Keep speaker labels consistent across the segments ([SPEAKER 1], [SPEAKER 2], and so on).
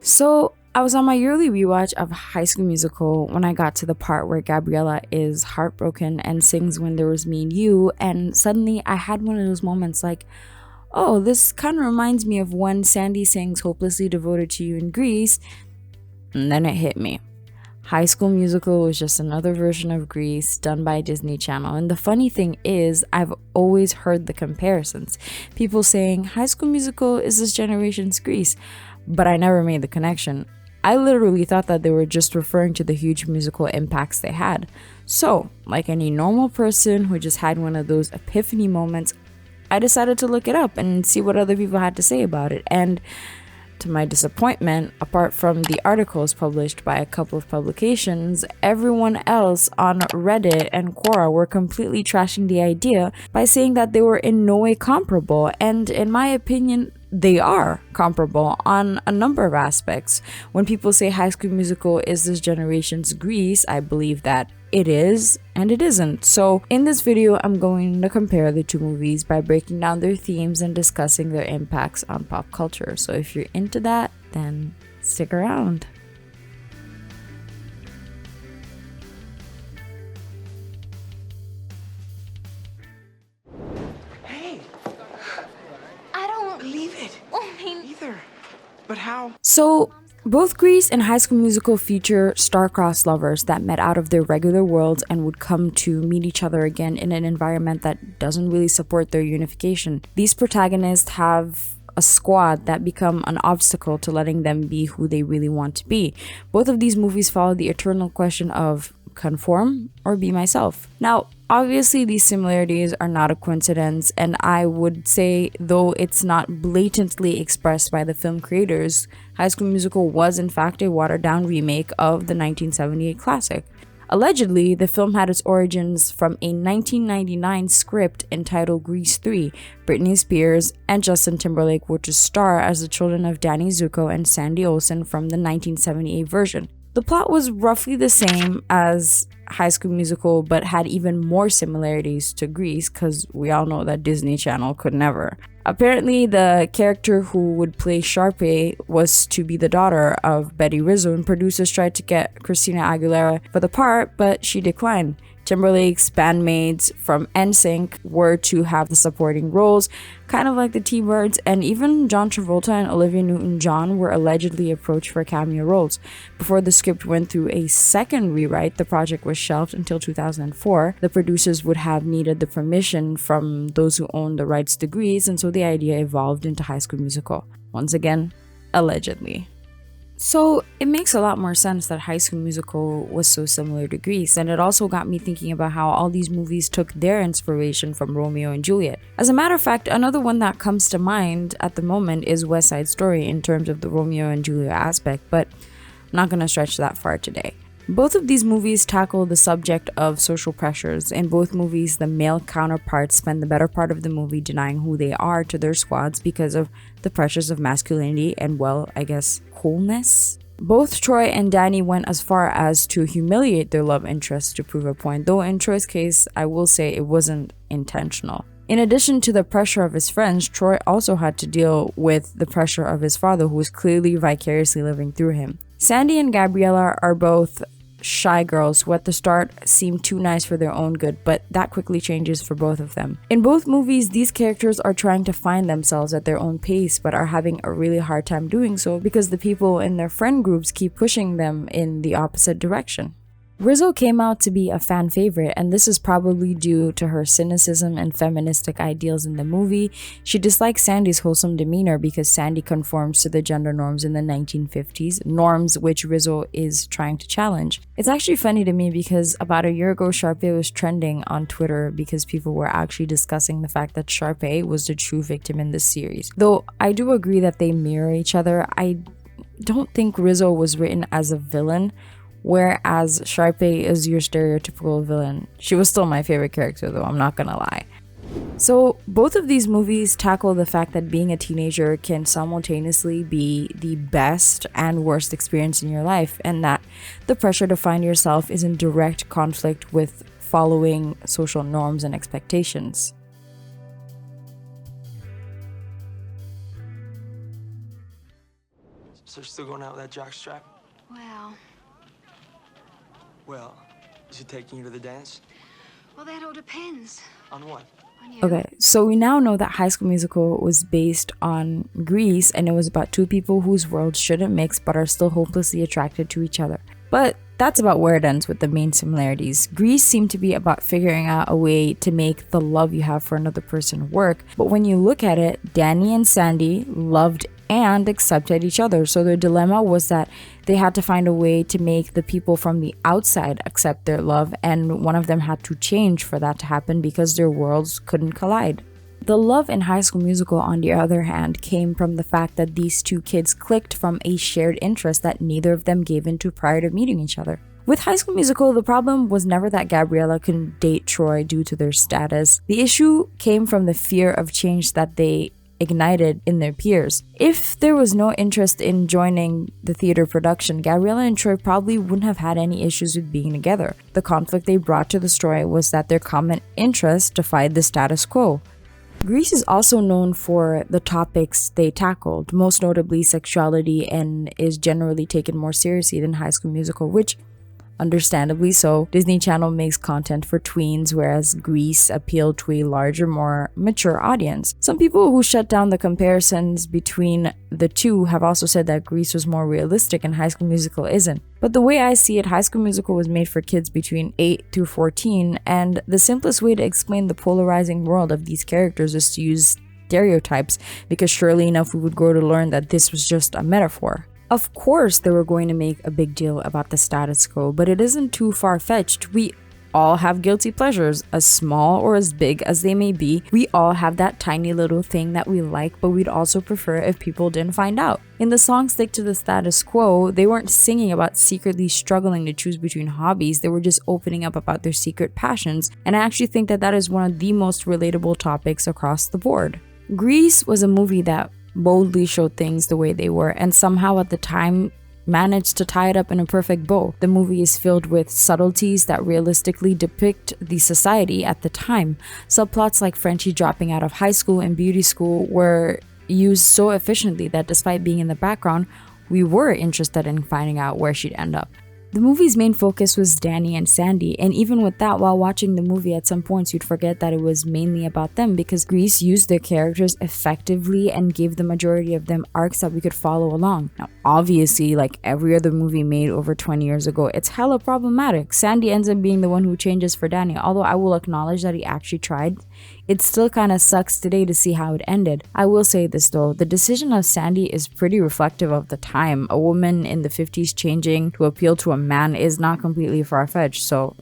[SPEAKER 1] So I was on my yearly rewatch of High School Musical when I got to the part where Gabriella is heartbroken and sings When There Was Me and You, and suddenly I had one of those moments like, oh, this kind of reminds me of when Sandy sings Hopelessly Devoted to You in Grease, and then it hit me. High School Musical was just another version of Grease done by Disney Channel. And the funny thing is, I've always heard the comparisons. People saying High School Musical is this generation's Grease, but I never made the connection. I literally thought that they were just referring to the huge musical impacts they had. So, like any normal person who just had one of those epiphany moments, I decided to look it up and see what other people had to say about it. And to my disappointment, apart from the articles published by a couple of publications, everyone else on Reddit and Quora were completely trashing the idea by saying that they were in no way comparable. And in my opinion, they are comparable on a number of aspects. When people say High School Musical is this generation's Grease, I believe that it is and it isn't. So in this video, I'm going to compare the two movies by breaking down their themes and discussing their impacts on pop culture. So if you're into that, then stick around.
[SPEAKER 2] Hey,
[SPEAKER 3] I don't
[SPEAKER 2] believe it. Either. But how?
[SPEAKER 1] So both Grease and High School Musical feature star-crossed lovers that met out of their regular worlds and would come to meet each other again in an environment that doesn't really support their unification. These protagonists have a squad that become an obstacle to letting them be who they really want to be. Both of these movies follow the eternal question of conform or be myself. Now, obviously these similarities are not a coincidence, and I would say, though it's not blatantly expressed by the film creators, High School Musical was in fact a watered-down remake of the 1978 classic. Allegedly, the film had its origins from a 1999 script entitled Grease 3. Britney Spears and Justin Timberlake were to star as the children of Danny Zuko and Sandy Olsen from the 1978 version. The plot was roughly the same as High School Musical, but had even more similarities to Grease, because we all know that Disney Channel could never. Apparently, the character who would play Sharpay was to be the daughter of Betty Rizzo, and producers tried to get Christina Aguilera for the part, but she declined. Timberlake's bandmates from NSYNC were to have the supporting roles, kind of like the T-Birds, and even John Travolta and Olivia Newton-John were allegedly approached for cameo roles. Before the script went through a second rewrite, the project was shelved until 2004. The producers would have needed the permission from those who owned the rights to Grease, and so the idea evolved into High School Musical. Once again, allegedly. So it makes a lot more sense that High School Musical was so similar to Grease, and it also got me thinking about how all these movies took their inspiration from Romeo and Juliet. As a matter of fact, another one that comes to mind at the moment is West Side Story in terms of the Romeo and Juliet aspect, but I'm not going to stretch that far today. Both of these movies tackle the subject of social pressures. In both movies, the male counterparts spend the better part of the movie denying who they are to their squads because of the pressures of masculinity and, well, I guess, coolness. Both Troy and Danny went as far as to humiliate their love interests to prove a point, though in Troy's case, I will say it wasn't intentional. In addition to the pressure of his friends, Troy also had to deal with the pressure of his father, who was clearly vicariously living through him. Sandy and Gabriella are both shy girls who at the start seem too nice for their own good, but that quickly changes for both of them. In both movies, these characters are trying to find themselves at their own pace, but are having a really hard time doing so because the people in their friend groups keep pushing them in the opposite direction. Rizzo came out to be a fan favorite, and this is probably due to her cynicism and feministic ideals in the movie. She dislikes Sandy's wholesome demeanor because Sandy conforms to the gender norms in the 1950s, norms which Rizzo is trying to challenge. It's actually funny to me because about a year ago, Sharpay was trending on Twitter because people were actually discussing the fact that Sharpay was the true victim in this series. Though I do agree that they mirror each other, I don't think Rizzo was written as a villain, whereas Sharpay is your stereotypical villain. She was still my favorite character though, I'm not gonna lie. So both of these movies tackle the fact that being a teenager can simultaneously be the best and worst experience in your life, and that the pressure to find yourself is in direct conflict with following social norms and expectations.
[SPEAKER 2] So you're still going out with that jockstrap?
[SPEAKER 3] Well,
[SPEAKER 2] Well, is he taking you to the dance?
[SPEAKER 3] that all depends
[SPEAKER 2] On what?
[SPEAKER 3] on you.
[SPEAKER 1] Okay, so we now know that High School Musical was based on Greece, and it was about two people whose worlds shouldn't mix but are still hopelessly attracted to each other. But that's about where it ends with the main similarities. Grease seemed to be about figuring out a way to make the love you have for another person work, but when you look at it, Danny and Sandy loved and accepted each other, so their dilemma was that they had to find a way to make the people from the outside accept their love, and one of them had to change for that to happen because their worlds couldn't collide. The love in High School Musical, on the other hand, came from the fact that these two kids clicked from a shared interest that neither of them gave into prior to meeting each other. With High School Musical, the problem was never that Gabriella couldn't date Troy due to their status. The issue came from the fear of change that they ignited in their peers. If there was no interest in joining the theater production, Gabriella and Troy probably wouldn't have had any issues with being together. The conflict they brought to the story was that their common interest defied the status quo. Grease is also known for the topics they tackled, most notably sexuality, and is generally taken more seriously than High School Musical, which, understandably so, Disney Channel makes content for tweens, whereas Grease appealed to a larger, more mature audience. Some people who shut down the comparisons between the two have also said that Grease was more realistic and High School Musical isn't. But the way I see it, High School Musical was made for kids between 8 to 14, and the simplest way to explain the polarizing world of these characters is to use stereotypes, because surely enough we would grow to learn that this was just a metaphor. Of course, they were going to make a big deal about the status quo, but it isn't too far-fetched. We all have guilty pleasures, as small or as big as they may be. We all have that tiny little thing that we like, but we'd also prefer if people didn't find out. In the song Stick to the Status Quo, they weren't singing about secretly struggling to choose between hobbies, they were just opening up about their secret passions, and I actually think that that is one of the most relatable topics across the board. Grease was a movie that boldly showed things the way they were, and somehow at the time managed to tie it up in a perfect bow. The movie is filled with subtleties that realistically depict the society at the time. Subplots like Frenchie dropping out of high school and beauty school were used so efficiently that despite being in the background, we were interested in finding out where she'd end up. The movie's main focus was Danny and Sandy, and even with that, while watching the movie, at some points you'd forget that it was mainly about them, because Grease used their characters effectively and gave the majority of them arcs that we could follow along. Now, obviously, like every other movie made over 20 years ago, it's hella problematic. Sandy ends up being the one who changes for Danny, although I will acknowledge that he actually tried. It still kinda sucks today to see how it ended. I will say this though, the decision of Sandy is pretty reflective of the time. A woman in the 50s changing to appeal to a man is not completely far-fetched, so,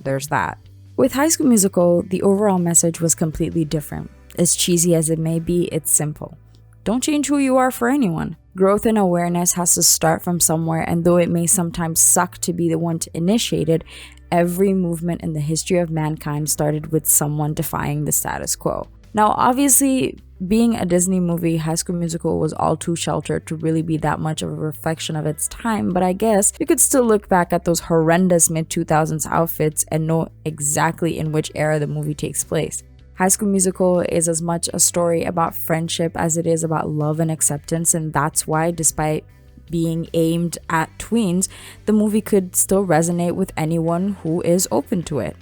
[SPEAKER 1] there's that. With High School Musical, the overall message was completely different. As cheesy as it may be, it's simple. Don't change who you are for anyone. Growth and awareness has to start from somewhere, and though it may sometimes suck to be the one to initiate it, every movement in the history of mankind started with someone defying the status quo. Now, obviously, being a Disney movie, High School Musical was all too sheltered to really be that much of a reflection of its time, but I guess you could still look back at those horrendous mid-2000s outfits and know exactly in which era the movie takes place. High School Musical is as much a story about friendship as it is about love and acceptance, and that's why, despite being aimed at tweens, the movie could still resonate with anyone who is open to it.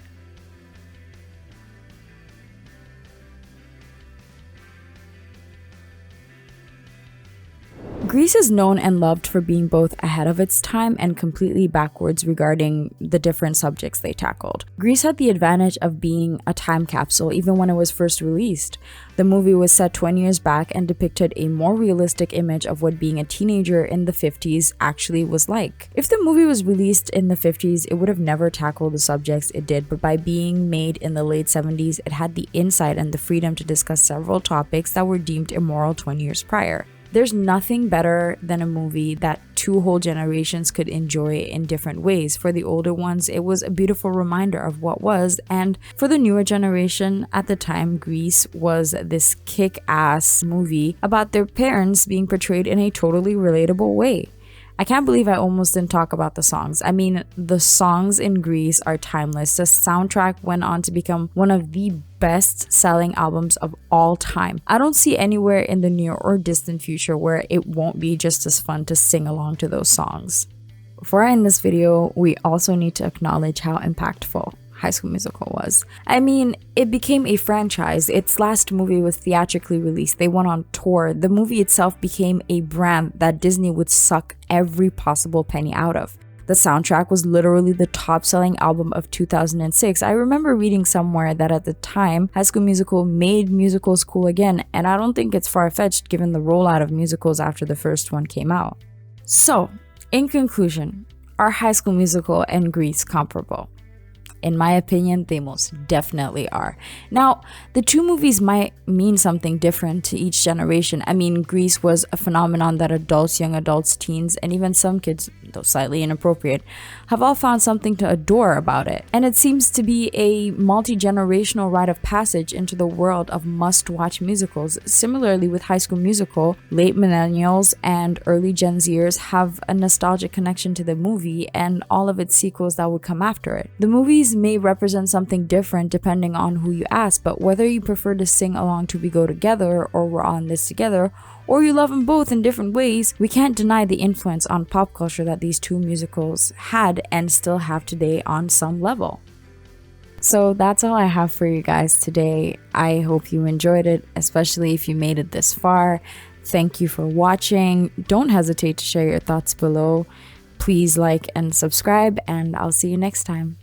[SPEAKER 1] Grease is known and loved for being both ahead of its time and completely backwards regarding the different subjects they tackled. Grease had the advantage of being a time capsule even when it was first released. The movie was set 20 years back and depicted a more realistic image of what being a teenager in the 50s actually was like. If the movie was released in the 50s, it would have never tackled the subjects it did, but by being made in the late 70s, it had the insight and the freedom to discuss several topics that were deemed immoral 20 years prior. There's nothing better than a movie that two whole generations could enjoy in different ways. For the older ones, it was a beautiful reminder of what was, and for the newer generation, at the time, Grease was this kick-ass movie about their parents being portrayed in a totally relatable way. I can't believe I almost didn't talk about the songs. I mean, the songs in Grease are timeless. The soundtrack went on to become one of the best-selling albums of all time. I don't see anywhere in the near or distant future where it won't be just as fun to sing along to those songs. Before I end this video, we also need to acknowledge how impactful High School Musical was. I mean, it became a franchise. Its last movie was theatrically released. They went on tour. The movie itself became a brand that Disney would suck every possible penny out of. The soundtrack was literally the top-selling album of 2006. I remember reading somewhere that at the time, High School Musical made musicals cool again, and I don't think it's far-fetched given the rollout of musicals after the first one came out. So, in conclusion, are High School Musical and Grease comparable? In my opinion, they most definitely are. Now, the two movies might mean something different to each generation. I mean, Grease was a phenomenon that adults, young adults, teens, and even some kids, though slightly inappropriate, have all found something to adore about it. And it seems to be a multi-generational rite of passage into the world of must-watch musicals. Similarly with High School Musical, late millennials and early Gen Zers have a nostalgic connection to the movie and all of its sequels that would come after it. The movies may represent something different depending on who you ask, but whether you prefer to sing along to We Go Together or We're On This Together, or you love them both in different ways, we can't deny the influence on pop culture that these two musicals had and still have today on some level. So that's all I have for you guys today. I hope you enjoyed it, especially if you made it this far. Thank you for watching. Don't hesitate to share your thoughts below. Please like and subscribe, and I'll see you next time.